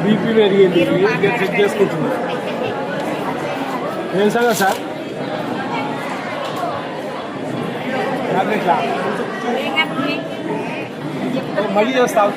BP పెరిగింది, check చేసుకుంటున్నాం. ఏం సంగతి సార్? మళ్ళీ చేస్తావు.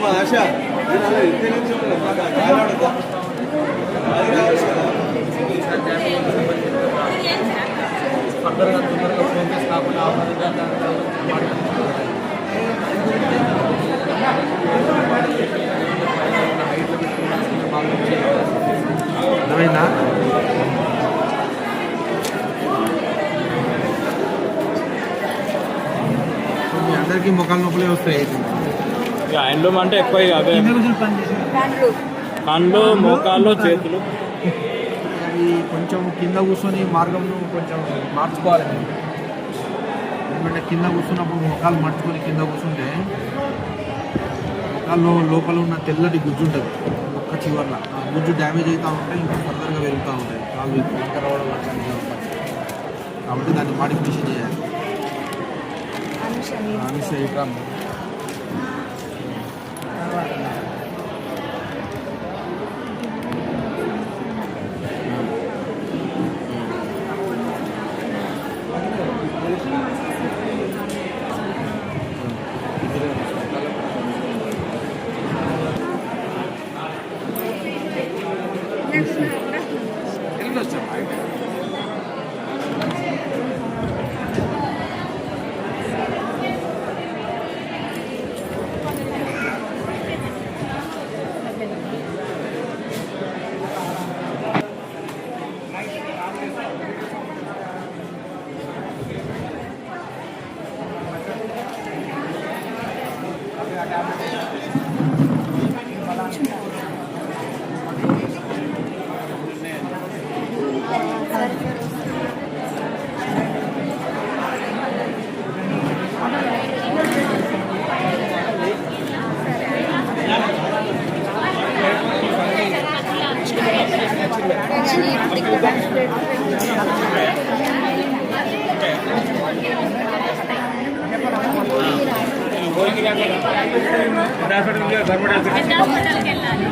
ఆశా ఫర్దర్గా తొందరగా ఫోకస్ కాకుండా అర్థమైందా? మీ అందరికీ మొక్కలు నొప్పులే వస్తాయి. హ్యాండ్లూమ్ అంటే ఎక్కువ అవే కళ్ళు, మోకాళ్ళు, చేతులు. అది కొంచెం కింద కూర్చొని మార్గంను కొంచెం మార్చుకోవాలి. ఎందుకంటే కింద కూర్చున్నప్పుడు మొక్కలు మర్చుకొని కింద కూర్చుంటే మొక్కల్లో లోపల ఉన్న తెల్లటి గుజ్జు ఉంటుంది ఒక్క చివర్ల. ఆ గుజ్జు డ్యామేజ్ అవుతూ ఉంటే ఇంకా ఫర్దర్గా పెరుగుతూ ఉంటాయి కాళ్ళు వంక రావడం అట్లాంటివి. కాబట్టి దాన్ని మాడిఫికేషన్ చేయాలి. అనుష ఇట్రా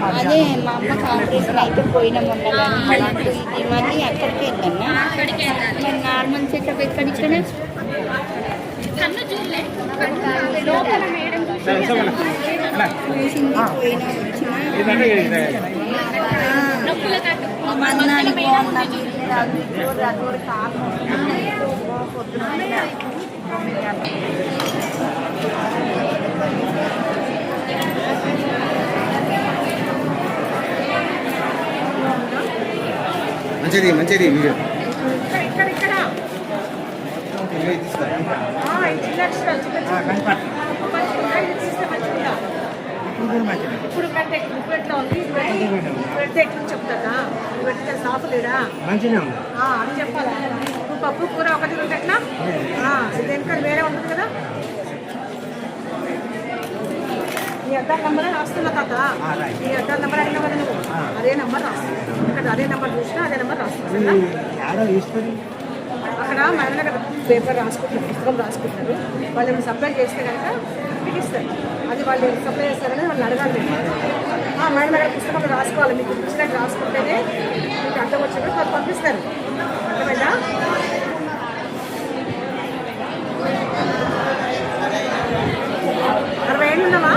అదే మా అమ్మ కాంపిటీషన్ అయితే పోయిన మొన్న మళ్ళీ అక్కడికి వెళ్ళాను. మరి నార్మల్ చెకప్ ఎక్కడిక్కడే మంచిది మంచిది వీడియో ఇప్పుడు కంటే ఇప్పుడు ఎట్లా ఉంది పెడితే ఎట్లా చెప్తారా పెడితే సాఫ్ లేడా మంచిగా ఉంది అని చెప్పాలి. నువ్వు పప్పు కూర ఒకటి పెట్టినా ఇది వెనక వేరే ఉంటుంది కదా. అడ్డాల నెంబర్ రాస్తున్నా తాత. నీ అడ్డాల నెంబర్ అడిగినా కదా నువ్వు, అదే నెంబర్ రాస్తున్నా. ఇక్కడ అదే నెంబర్ చూసినా అదే నెంబర్ రాస్తున్నా. అక్కడ మేడం దగ్గర పేపర్ రాసుకుంటారు, పుస్తకం రాసుకుంటారు. వాళ్ళు ఏమైనా సప్లై చేస్తే కనుక మీకు ఇస్తారు. అది వాళ్ళు సప్లై చేస్తారని వాళ్ళు అడగాలి. మేడం దగ్గర పుస్తకం రాసుకోవాలి, మీకు ఇచ్చినట్టు రాసుకుంటేనే మీకు అర్థం వచ్చినట్టు వాళ్ళు పంపిస్తారు. అర్థమైందా? అరవై ఏళ్ళు ఉన్నావా?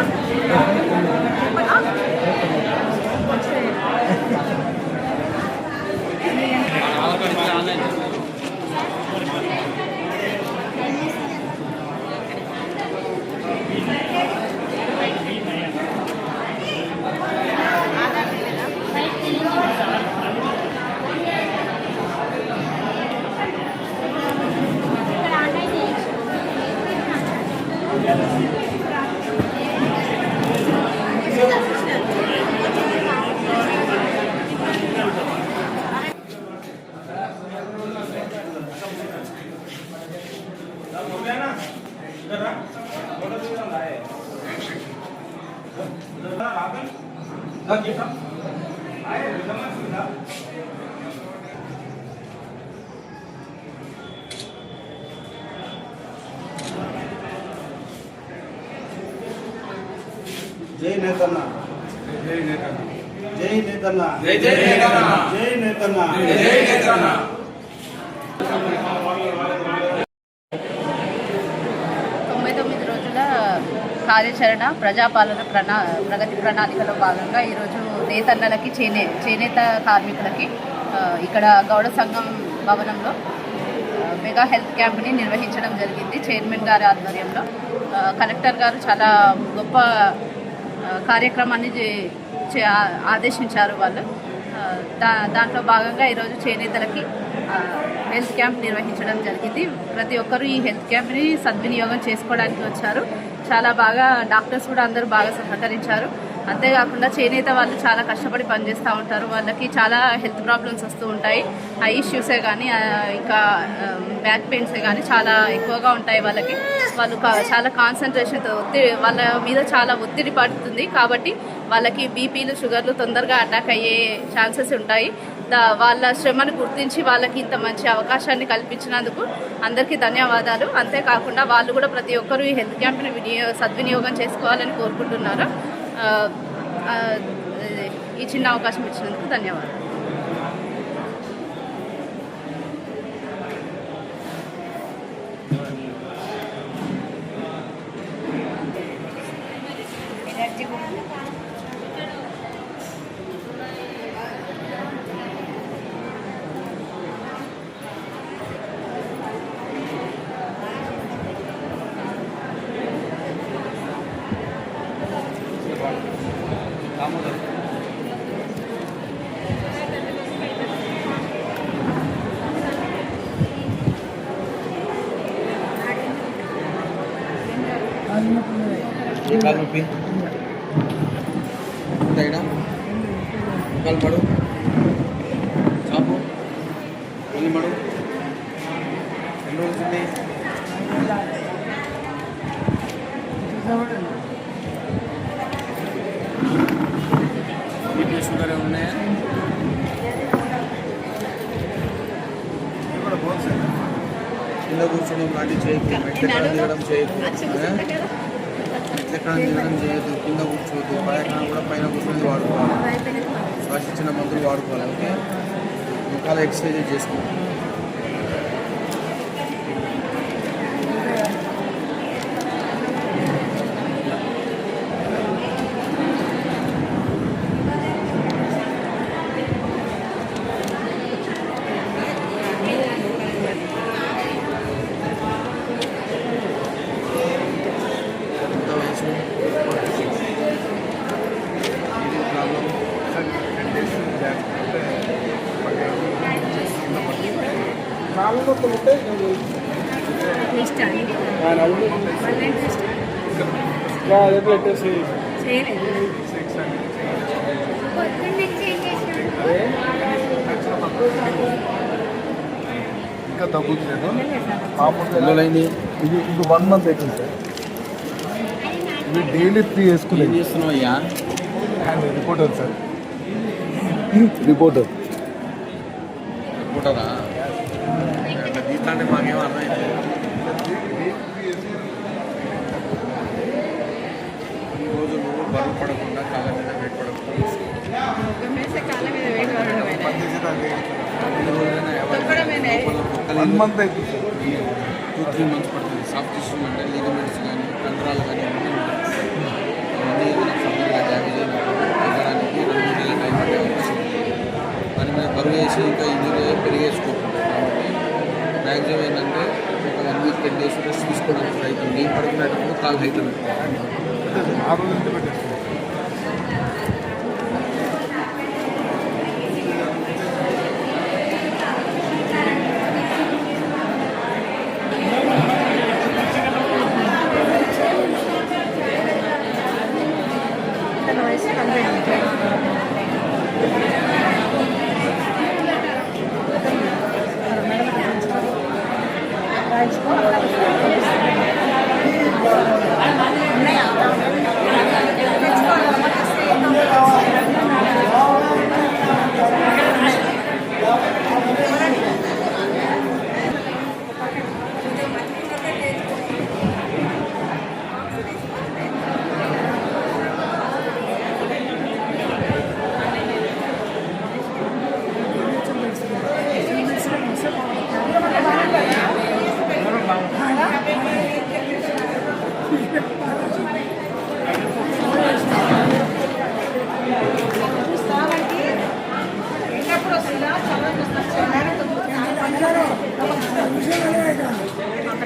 జై నేతన్న, జై నేతన్న, జై నేతన్న, జై జై నేతన్న, జై నేతన్న, జై నేతన్న. 99 రోజుల కార్యాచరణ ప్రజాపాలన ప్రగతి ప్రణాళికలో భాగంగా ఈరోజు నేతన్నలకి చేనేత కార్మికులకి ఇక్కడ గౌడ సంఘం భవనంలో మెగా హెల్త్ క్యాంప్ని నిర్వహించడం జరిగింది. చైర్మన్ గారి ఆధ్వర్యంలో కలెక్టర్ గారు చాలా గొప్ప కార్యక్రమాన్ని ఆదేశించారు వాళ్ళు. దాంట్లో భాగంగా ఈరోజు చేనేతలకి హెల్త్ క్యాంప్ నిర్వహించడం జరిగింది. ప్రతి ఒక్కరూ ఈ హెల్త్ క్యాంప్ని సద్వినియోగం చేసుకోవడానికి వచ్చారు. చాలా బాగా డాక్టర్స్ కూడా అందరూ బాగా సహకరించారు. అంతేకాకుండా చేనేత వాళ్ళు చాలా కష్టపడి పనిచేస్తూ ఉంటారు. వాళ్ళకి చాలా హెల్త్ ప్రాబ్లమ్స్ వస్తూ ఉంటాయి. ఐ ఇష్యూసే కానీ ఇంకా బ్యాక్ పెయిన్సే కానీ చాలా ఎక్కువగా ఉంటాయి వాళ్ళకి. వాళ్ళు చాలా కాన్సన్ట్రేషన్తో వాళ్ళ మీద చాలా ఒత్తిడి పడుతుంది. కాబట్టి వాళ్ళకి బీపీలు షుగర్లు తొందరగా అటాక్ అయ్యే ఛాన్సెస్ ఉంటాయి. వాళ్ళ శ్రమను గుర్తించి వాళ్ళకి ఇంత మంచి అవకాశాన్ని కల్పించినందుకు అందరికీ ధన్యవాదాలు. అంతేకాకుండా వాళ్ళు కూడా ప్రతి ఒక్కరూ ఈ హెల్త్ క్యాంప్ని సద్వినియోగం చేసుకోవాలని కోరుకుంటున్నారు. ఈ చిన్న అవకాశం ఇచ్చినందుకు ధన్యవాదాలు. ये काल नొప్పి తైడా కాల్ పడు చాపు మళ్ళీ మడు ఎన్ని రోజులు బీపీ షుగర్ ఉన్నాయా? కింద కూర్చోడం లాంటివి చేయకు, ఎక్కడ దిగడం చేయకు, ఎక్కడ దిగడం చేయొద్దు, కింద కూర్చోవద్దు. పైన కూడా పైన కూర్చొని వాడుకోవాలి, రాసిచ్చిన మందులు వాడుకోవాలి. ఓకే, ముఖాల ఎక్సర్సైజ్ చేసుకోవాలి. ఇంకా తగ్గుతుంది. మామూలుగా ఇది 1 month అవుతుంది సార్. ఇవి డైలీ 3 ఏం వేసుకునేది. చేస్తున్నావు అయ్యా? Reporter sir, reporter. రిపోర్టరా? ఇట్లాంటి మాకేమో అర్థమైంది. ఈ రోజు నువ్వు బరువు పడకుండా కాళ్ళ మీద వెయిట్ పడకుండా ఎన్ని రోజులైనా ఎవరు 1 month అవుతుంది సార్. 2-3 months పడుతుంది. సాఫ్ట్ టిష్యూ అంటే లిగమెంట్స్ కానీ కండరాలు కానీ అన్నీ ఉంటాయి. అవన్నీ ఏదైనా ఫర్దర్గా డ్యామేజ్ అయినప్పుడు తగ్గడానికి 2-3 నెలల టైం పట్టే అవకాశం ఉంది. దాని మీద బరువు వేసి ఇంకా ఇంజరీ పెరిగేసుకోకుండా కాబట్టి మ్యాక్సిమం ఏంటంటే ఒక 1 week 10 days రెస్ట్ తీసుకోవడానికి ప్రయత్నం. నేను పడుకునేటప్పుడు కాలు హైట్లో పెట్టుకోవాలి. 6 రోజుల నుంచి పెట్టేస్తాను. తన వయసు 100. రాయించుకో.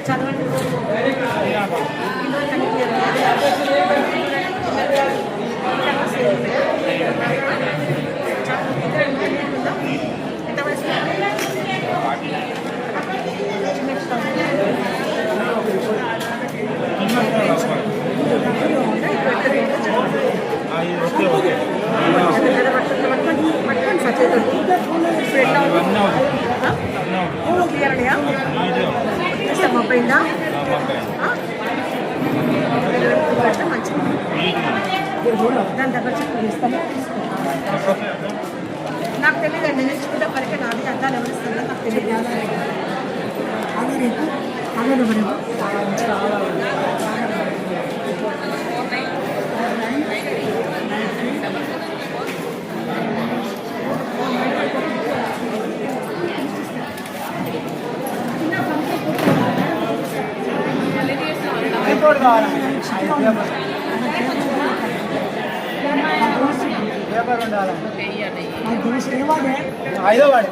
చదవండి. ఎంత వయసు? పట్టుకోండి సార్ చేతులు. ఇప్పుడు ఎట్లా క్లియర్ అయ్యా? మొబ్బైందా? మంచిది. దాని దగ్గర చెప్తాను. నాకు తెలియదండి. నేను చూడ పరికి నాది అద్దాలు ఎవరిస్తుందో నాకు తెలియదు. ఐదో వాడే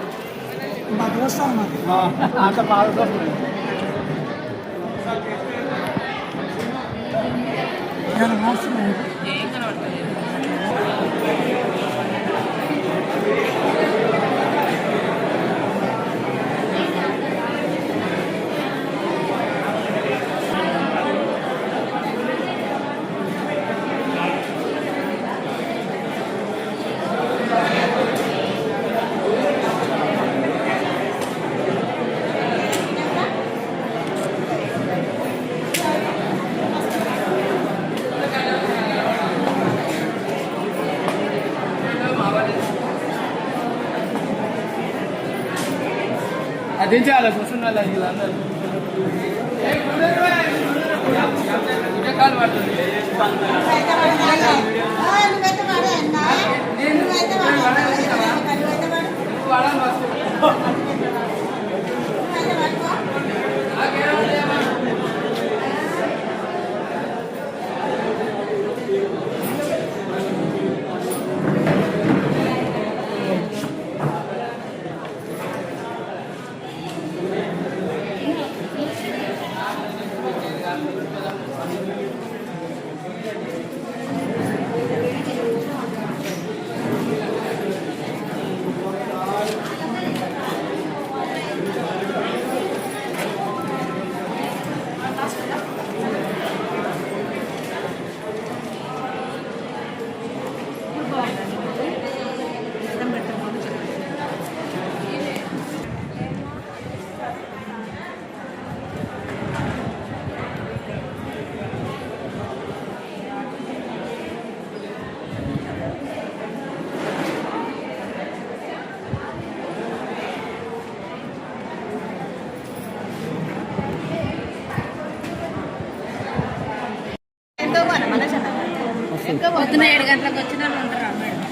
మా దోస్తా అంత బాగా దించాలి కూర్చున్న వీళ్ళందరూ కాలు పడుతుంది. పొద్దున్న 7 గంటలకు వచ్చిన వాళ్ళు ఉంటారా మేడం?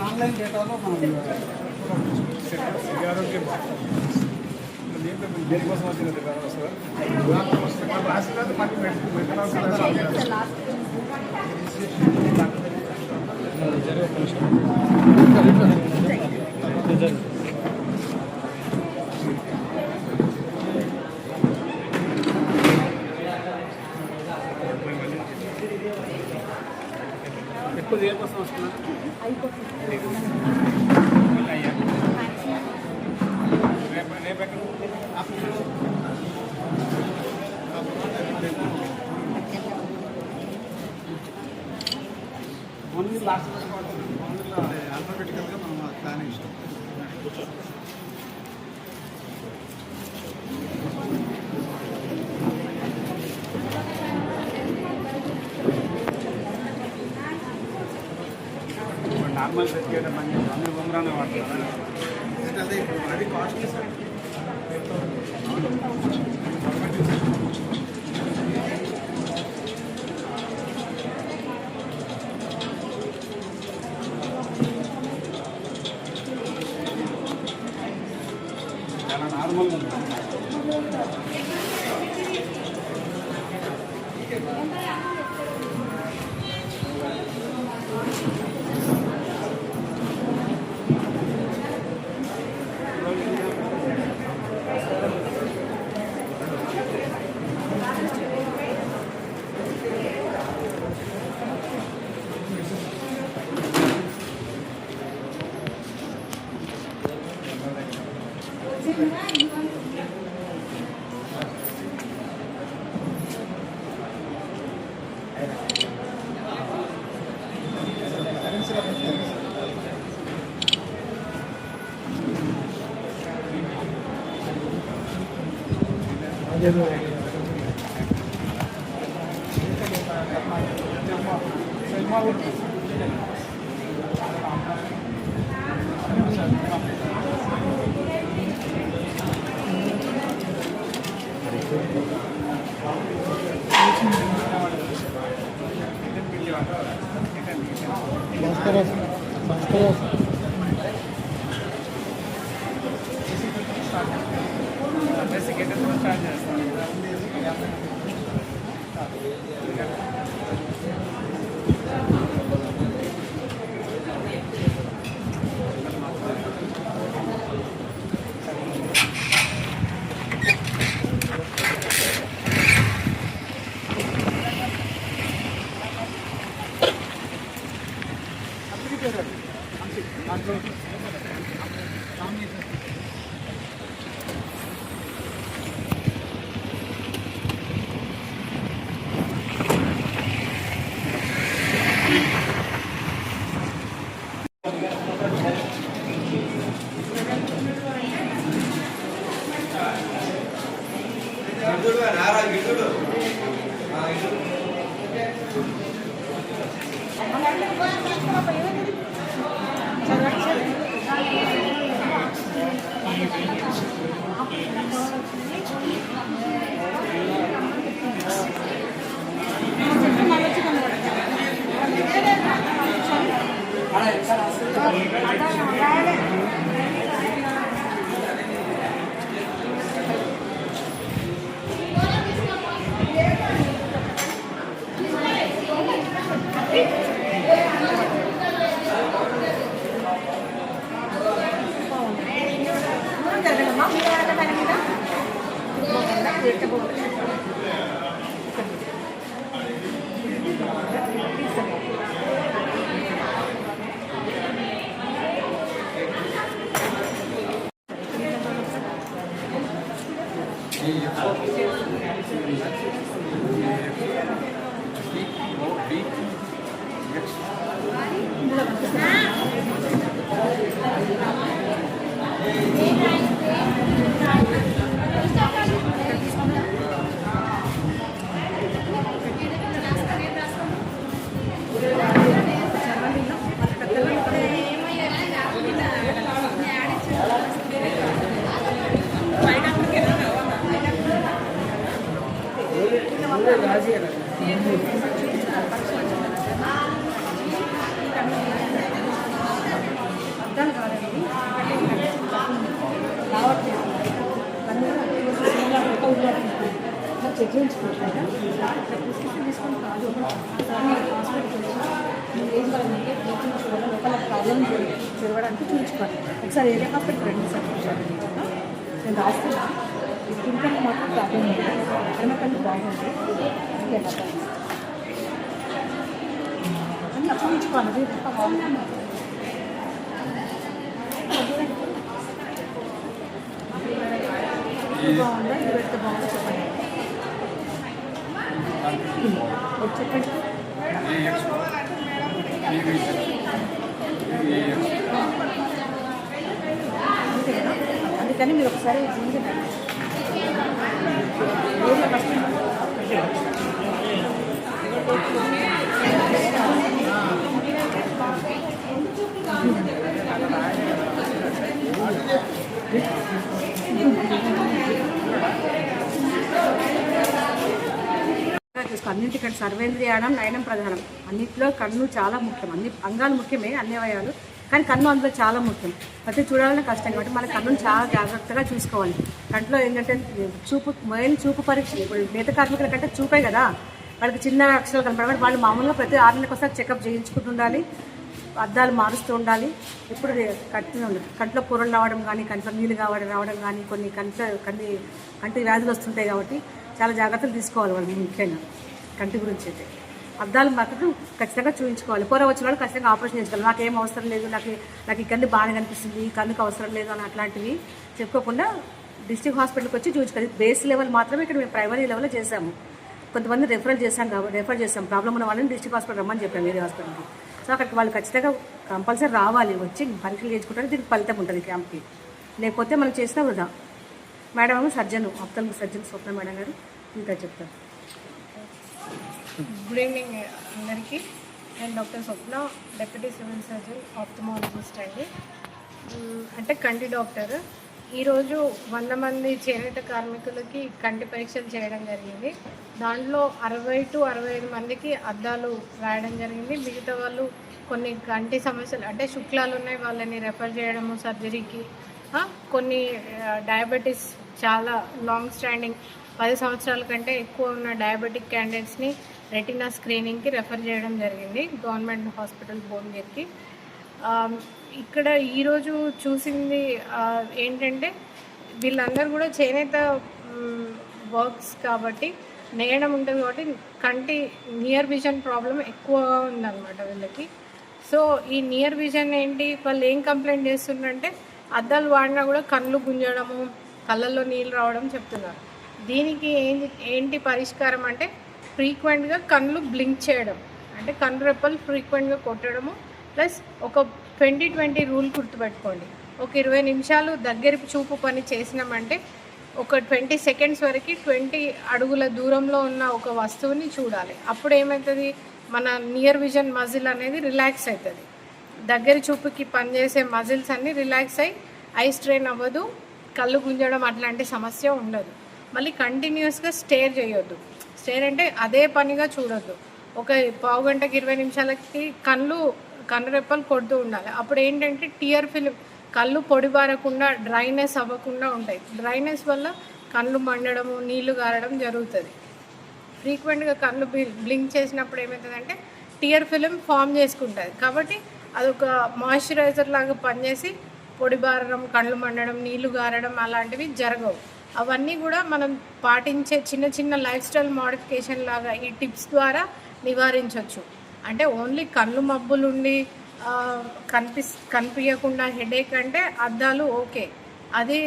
ఆన్లైన్ డేటాలో మనం దేనికోసం వచ్చినది సార్ రాసిన మళ్ళీ ఎక్కువ దేనికోసం వస్తున్నారు? ఓన్లీ లాస్ట్ ఆల్ఫాబెటికల్గా మనం ప్లానింగ్ ఇష్టం. నార్మల్ సెట్ అందరూ బొమ్మరానే వాడుతున్నారు. అదే అది కాస్ట్లీ సార్. చాలా నార్మల్గా ఉంది. అర్థాలు కాదండి రావట్లేదు చెక్ చేయించుకుంటారా ప్రిస్క్రిప్షన్ తీసుకొని కాదు హాస్పిటల్కి వచ్చి ఏం కావాలంటే ట్రీట్మెంట్ చూడాలి లోపల ప్రాబ్లమ్ చూడడానికి చూపించుకోవాలి ఒకసారి ఏరియా హాస్పిటల్ రండి సార్ నేను రాస్తున్నాను ఇంకా మాత్రం ప్రాబ్లం ఉంది ఎడమకల్లి బాగుంది అన్నీ చూపించుకోవాలి బాగుంది బాగుందా ఇది పెడితే బాగుందా చెప్పండి చెప్పండి అందుకని మీరు ఒకసారి అన్నింటికంటే సర్వేంద్రియానం నయనం ప్రధానం అన్నింటిలో కన్ను చాలా ముఖ్యం అన్ని అంగాలు ముఖ్యమే అన్ని అవయవాలు కానీ కన్ను అందులో చాలా ముఖ్యం ప్రతి చూడాలన్నా కష్టం కాబట్టి మన కన్నును చాలా జాగ్రత్తగా చూసుకోవాలి కంట్లో ఏంటంటే చూపు మెయిన్ చూపు పరీక్ష ఇప్పుడు నేత కార్మికుల కంటే చూపే కదా వాళ్ళకి చిన్న అక్షరాలు కనపడబట్టి వాళ్ళు మామూలుగా ప్రతి 6 నెలలకు ఒకసారి చెకప్ చేయించుకుంటూ ఉండాలి అద్దాలు మారుస్తూ ఉండాలి ఇప్పుడు కంట్లో కూరలు రావడం కానీ కంట్లో నీళ్ళు రావడం కానీ కొన్ని కంటి వ్యాధులు వస్తుంటాయి కాబట్టి చాలా జాగ్రత్తలు తీసుకోవాలి వాళ్ళు ముఖ్యంగా కంటి గురించి అయితే అద్దాలు మాత్రం ఖచ్చితంగా చూపించుకోవాలి కూర వచ్చిన వాళ్ళు ఖచ్చితంగా ఆపరేషన్ చేసుకోవాలి నాకేం అవసరం లేదు నాకు ఈ కన్ను బాగా కనిపిస్తుంది ఈ కన్నుకు అవసరం లేదు అని అట్లాంటివి చెప్పుకోకుండా డిస్ట్రిక్ట్ హాస్పిటల్కి వచ్చి చూపించుకోవాలి బేస్ లెవెల్ మాత్రమే ఇక్కడ మేము ప్రైమరీ లెవెల్లో చేసాము కొంతమంది రెఫర్ చేసాం ప్రాబ్లం ఉన్న వాళ్ళని డిస్ట్రిక్ట్ హాస్పిటల్ రమ్మని చెప్పాము వేరే హాస్పిటల్కి సో అక్కడికి వాళ్ళు ఖచ్చితంగా కంపల్సరీ రావాలి వచ్చి పరీక్షలు చేయించుకుంటే దీనికి ఫలితం ఉంటుంది క్యాంప్కి లేకపోతే మనం చేసిన వృధా మేడం ఏమో సర్జన్ ఆప్థాల్మిక్ సర్జన్ స్వప్న మేడం గారు ఇంకా చెప్తారు. గుడ్ ఈవినింగ్ అందరికీ. నేను డాక్టర్ స్వప్న, డెప్యూటీ సివిల్ సర్జన్ ఆప్థమాలజిస్ట్ అండి. అంటే కంటి డాక్టర్. ఈరోజు 100 మంది చేనేత కార్మికులకి కంటి పరీక్షలు చేయడం జరిగింది. దాంట్లో 60 to 65 మందికి అద్దాలు రాయడం జరిగింది. మిగతా వాళ్ళు కొన్ని కంటి సమస్యలు అంటే శుక్లాలు ఉన్నాయి వాళ్ళని రెఫర్ చేయడము సర్జరీకి. కొన్ని డయాబెటీస్ చాలా లాంగ్ స్టాండింగ్ 10 సంవత్సరాల కంటే ఎక్కువ ఉన్న డయాబెటిక్ క్యాండిడేట్స్ని రెటినా స్క్రీనింగ్కి రెఫర్ చేయడం జరిగింది గవర్నమెంట్ హాస్పిటల్ భువనగిరికి. ఇక్కడ ఈరోజు చూసింది ఏంటంటే వీళ్ళందరూ కూడా చేనేత వర్క్స్ కాబట్టి నేయడం ఉంటుంది కాబట్టి కంటి నియర్ విజన్ ప్రాబ్లం ఎక్కువగా ఉందన్నమాట వీళ్ళకి. సో ఈ నియర్ విజన్ ఏంటి, వాళ్ళు ఏం కంప్లైంట్ చేస్తున్నారంటే అద్దాలు వాడినా కూడా కళ్ళు గుంజడము, కళ్ళల్లో నీళ్ళు రావడం చెప్తున్నారు. దీనికి ఏంటి పరిష్కారం అంటే ఫ్రీక్వెంట్గా కళ్ళు బ్లింక్ చేయడం, అంటే కళ్ళు రెప్పలు ఫ్రీక్వెంట్గా కొట్టడము, ప్లస్ ఒక 20-20 రూల్ గుర్తుపెట్టుకోండి. ఒక 20 నిమిషాలు దగ్గర చూపు పని చేసినామంటే ఒక 20 సెకండ్స్ వరకు 20 అడుగుల దూరంలో ఉన్న ఒక వస్తువుని చూడాలి. అప్పుడు ఏమవుతుంది, మన నియర్ విజన్ మజిల్ అనేది రిలాక్స్ అవుతుంది. దగ్గర చూపుకి పనిచేసే మజిల్స్ అన్నీ రిలాక్స్ అయ్యి ఐ స్ట్రెయిన్ అవ్వదు, కళ్ళు గుంజడం అట్లాంటి సమస్య ఉండదు. మళ్ళీ కంటిన్యూస్గా స్టేర్ చేయొద్దు. స్టేర్ అంటే అదే పనిగా చూడొద్దు. ఒక పావు గంటకి 20 నిమిషాలకి కన్ను రెప్పలు కొడుతూ ఉండాలి. అప్పుడు ఏంటంటే టియర్ ఫిలిం కళ్ళు పొడిబారకుండా డ్రైనెస్ అవ్వకుండా ఉంటాయి. డ్రైనెస్ వల్ల కళ్ళు మండడము, నీళ్లు గారడం జరుగుతుంది. ఫ్రీక్వెంట్గా కళ్ళు బ్లింక్ చేసినప్పుడు ఏమవుతుందంటే టియర్ ఫిలిం ఫామ్ చేసుకుంటుంది. కాబట్టి అదొక మాయిశ్చరైజర్ లాగా పనిచేసి పొడిబారడం, కళ్ళు మండడం, నీళ్లు గారడం అలాంటివి జరగవు. అవన్నీ కూడా మనం పాటించే చిన్న చిన్న లైఫ్ స్టైల్ మోడిఫికేషన్ లాగా ఈ టిప్స్ ద్వారా నివారించవచ్చు. అంటే ఓన్లీ కళ్ళు మబ్బులుండి కనిపించకుండా హెడేక్ అంటే అద్దాలు ఓకే, అది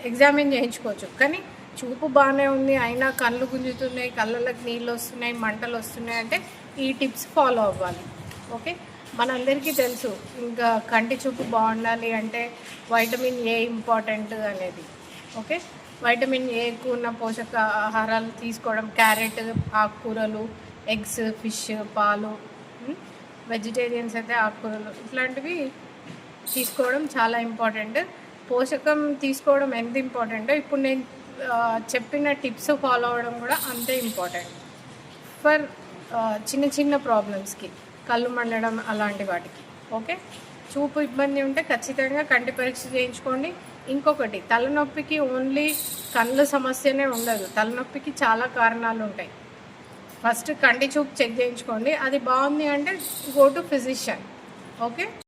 ఎగ్జామిన్ చేయించుకోవచ్చు. కానీ చూపు బాగానే ఉంది అయినా కళ్ళు గుంజుతున్నాయి, కళ్ళకి నీళ్ళు వస్తున్నాయి, మంటలు వస్తున్నాయి అంటే ఈ టిప్స్ ఫాలో అవ్వాలి. ఓకే, మనందరికీ తెలుసు ఇంకా కంటి చూపు బాగుండాలి అంటే వైటమిన్ ఏ ఇంపార్టెంట్ అనేది. ఓకే, వైటమిన్ ఏ ఎక్కువ ఉన్న పోషక ఆహారాలు తీసుకోవడం, క్యారెట్, ఆకుకూరలు, ఎగ్స్, ఫిష్, పాలు, వెజిటేరియన్స్ అయితే ఆకుకూరలు ఇట్లాంటివి తీసుకోవడం చాలా ఇంపార్టెంట్. పోషకం తీసుకోవడం ఎంత ఇంపార్టెంటో ఇప్పుడు నేను చెప్పిన టిప్స్ ఫాలో అవ్వడం కూడా అంతే ఇంపార్టెంట్ ఫర్ చిన్న చిన్న ప్రాబ్లమ్స్కి, కళ్ళు మండడం అలాంటి వాటికి. ఓకే, చూపు ఇబ్బంది ఉంటే ఖచ్చితంగా కంటి పరీక్ష చేయించుకోండి. ఇంకొకటి, తలనొప్పికి ఓన్లీ కళ్ళు సమస్యనే ఉండదు, తలనొప్పికి చాలా కారణాలు ఉంటాయి. ఫస్ట్ కంటి చూపు చెక్ చేయించుకోండి, అది బాగుంది అంటే గో టు ఫిజిషియన్. ఓకే.